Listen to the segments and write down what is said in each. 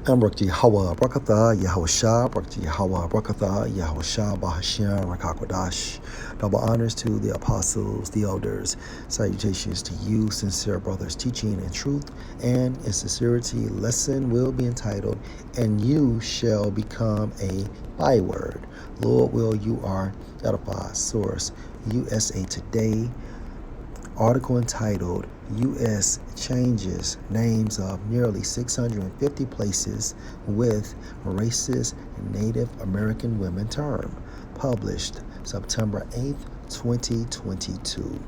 Amrak Yahweh Brakatha, Yahushua, Brakti Yahweh Brakatha, Yahushua, Bahashim, Rakakwadash. Double honors to the apostles, the elders. Salutations to you, sincere brothers, teaching in truth and in sincerity. Lesson will be entitled, And You Shall Become a Byword. Lord will you are edified. Source, USA Today. Article entitled, U.S. Changes Names of Nearly 650 Places with Racist Native American Women Term. Published September 8th, 2022.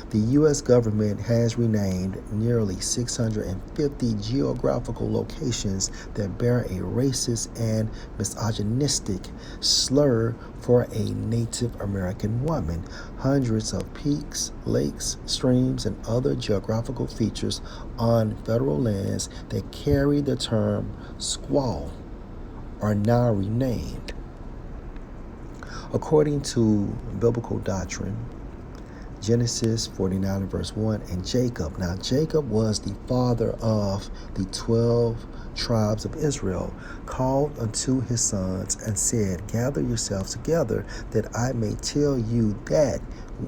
The U.S. government has renamed nearly 650 geographical locations that bear a racist and misogynistic slur for a Native American woman. Hundreds of peaks, lakes, streams, and other geographical features on federal lands that carry the term squaw are now renamed. According to biblical doctrine, Genesis 49 verse 1, and Jacob. Now Jacob was the father of the 12 tribes of Israel, called unto his sons and said, Gather yourselves together, that I may tell you that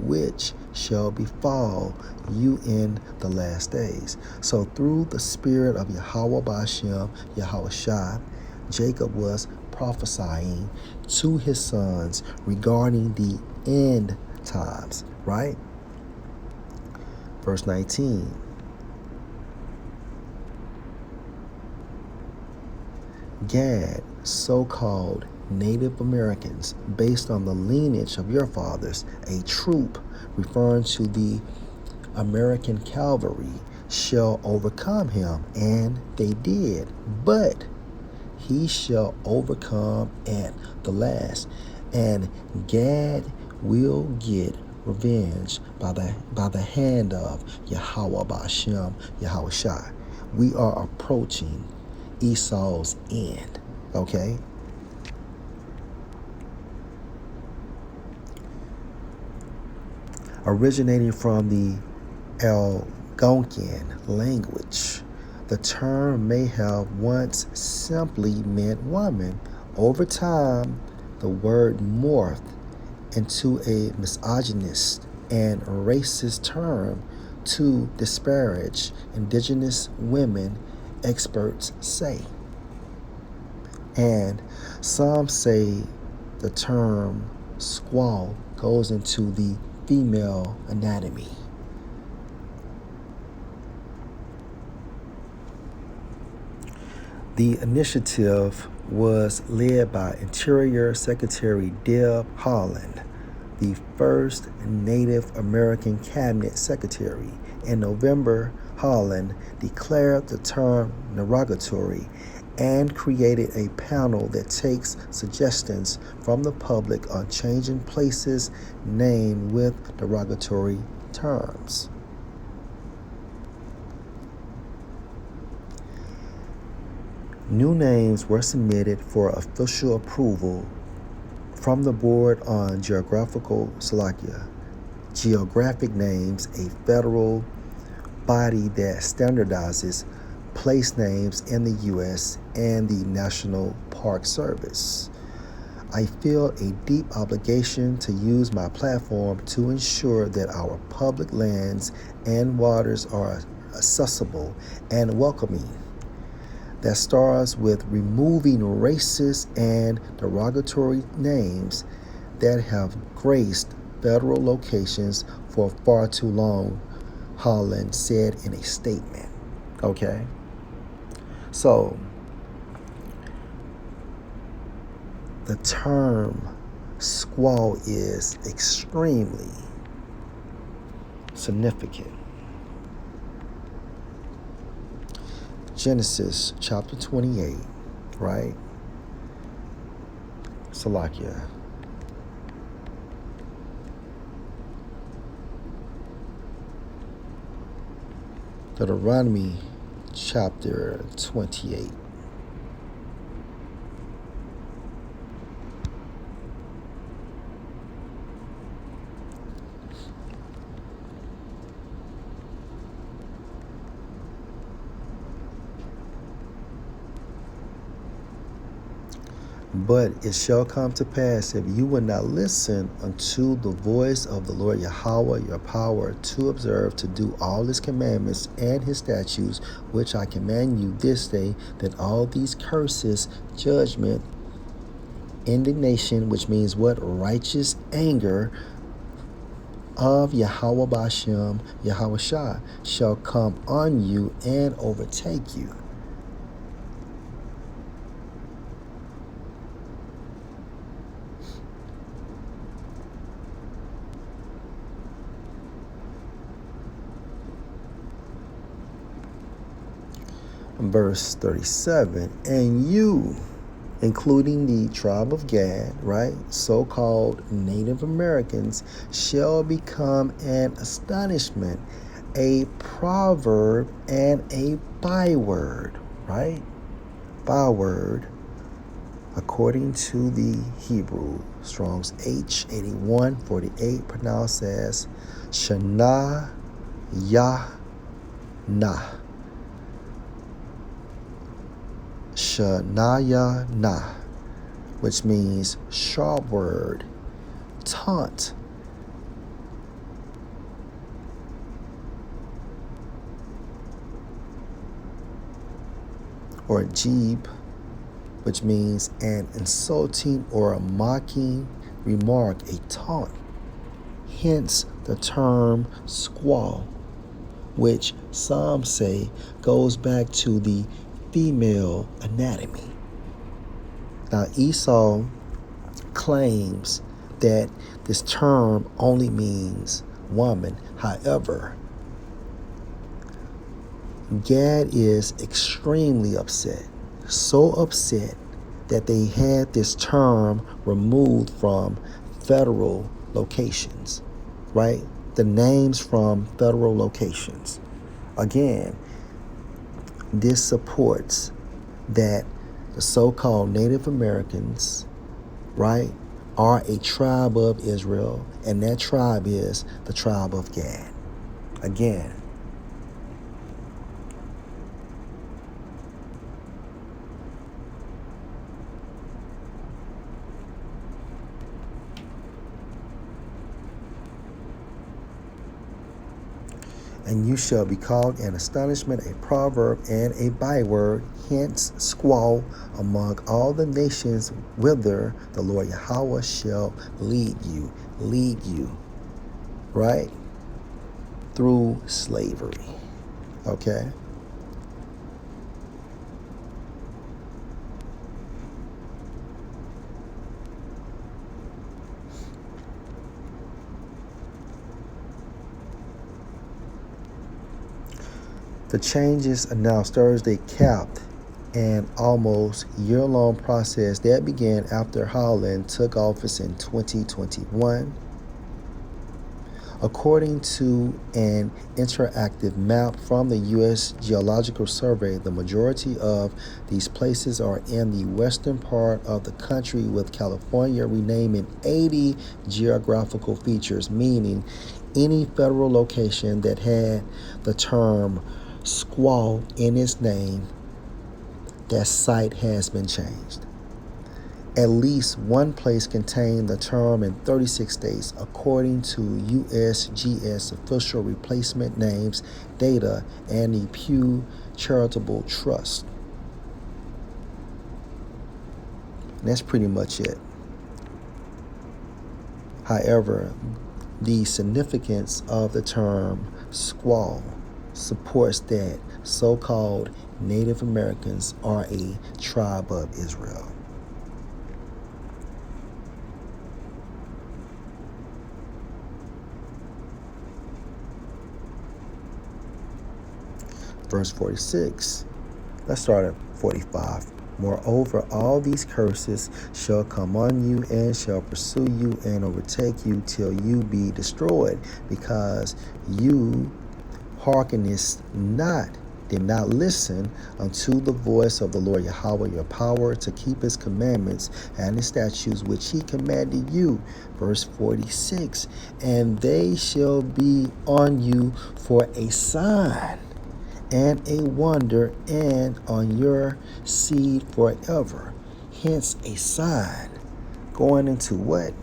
which shall befall you in the last days. So through the spirit of Yahweh Ba'ashem, Yahushua, Jacob was prophesying to his sons regarding the end times, right? Verse 19. Gad, so-called Native Americans, based on the lineage of your fathers, a troop referring to the American cavalry, shall overcome him, and they did. But he shall overcome at the last, and Gad will get revenge by the hand of Yahweh Ba'ashem, Yahushua. We are approaching Esau's end, okay? Originating from the Algonquian language, the term may have once simply meant woman. Over time, the word morphed into a misogynist and racist term to disparage indigenous women, experts say. And some say the term squaw goes into the female anatomy. The initiative was led by Interior Secretary Deb Haaland, the first Native American Cabinet Secretary. In November, Haaland declared the term derogatory and created a panel that takes suggestions from the public on changing places named with derogatory terms. New names were submitted for official approval from the Board on Geographical Geographic Names, a federal body that standardizes place names in the U.S. and the National Park Service. I feel a deep obligation to use my platform to ensure that our public lands and waters are accessible and welcoming. That starts with removing racist and derogatory names that have graced federal locations for far too long, Haaland said in a statement. Okay? So, the term squaw is extremely significant. Genesis chapter 28, right? Salakia. Deuteronomy chapter 28. But it shall come to pass, if you will not listen unto the voice of the Lord Yahweh your power, to observe to do all his commandments and his statutes, which I command you this day, that all these curses, judgment, indignation, which means what? Righteous anger of Yahweh Bashem, Yahweh Shah, shall come on you and overtake you. Verse 37, and you, including the tribe of Gad, right, so-called Native Americans, shall become an astonishment, a proverb, and a byword, right? Byword, according to the Hebrew, Strong's H8148, pronounced as Shana Yah Nah. Shanaya Na, which means sharp word, taunt, or jeeb, which means an insulting or a mocking remark, a taunt. Hence the term squaw, which some say goes back to the female anatomy. Now, Esau claims that this term only means woman. However, Gad is extremely upset, so upset that they had this term removed from federal locations, right? The names from federal locations. Again, this supports that the so-called Native Americans, right, are a tribe of Israel, and that tribe is the tribe of Gad. Again, and you shall be called an astonishment, a proverb, and a byword, hence squaw among all the nations whither the Lord Yahweh shall lead you, right? Through slavery, okay? The changes announced Thursday capped an almost year-long process that began after Holland took office in 2021. According to an interactive map from the U.S. Geological Survey, the majority of these places are in the western part of the country, with California renaming 80 geographical features, meaning any federal location that had the term squaw in its name, that site has been changed. At least one place contained the term in 36 states, according to USGS official replacement names data and the Pew Charitable Trust. And that's pretty much it. However, the significance of the term squaw supports that so-called Native Americans are a tribe of Israel. Verse 46. Let's start at 45. Moreover, all these curses shall come on you and shall pursue you and overtake you till you be destroyed, because you hearkenest not, did not listen unto the voice of the Lord Yahweh your power, to keep his commandments and his statutes which he commanded you. Verse 46. And they shall be on you for a sign and a wonder, and on your seed forever. hence a sign going into what?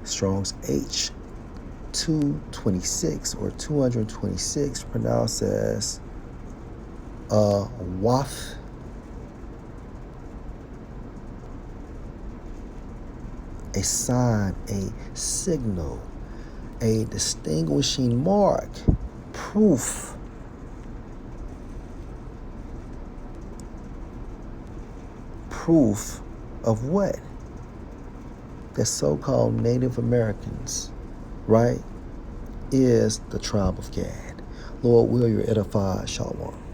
Strong's H 226 or 226, pronounced as wath, a sign, a signal, a distinguishing mark, proof. Proof of what? The so-called Native Americans, right, is the tribe of Gad. Lord, will you edify? Shalom.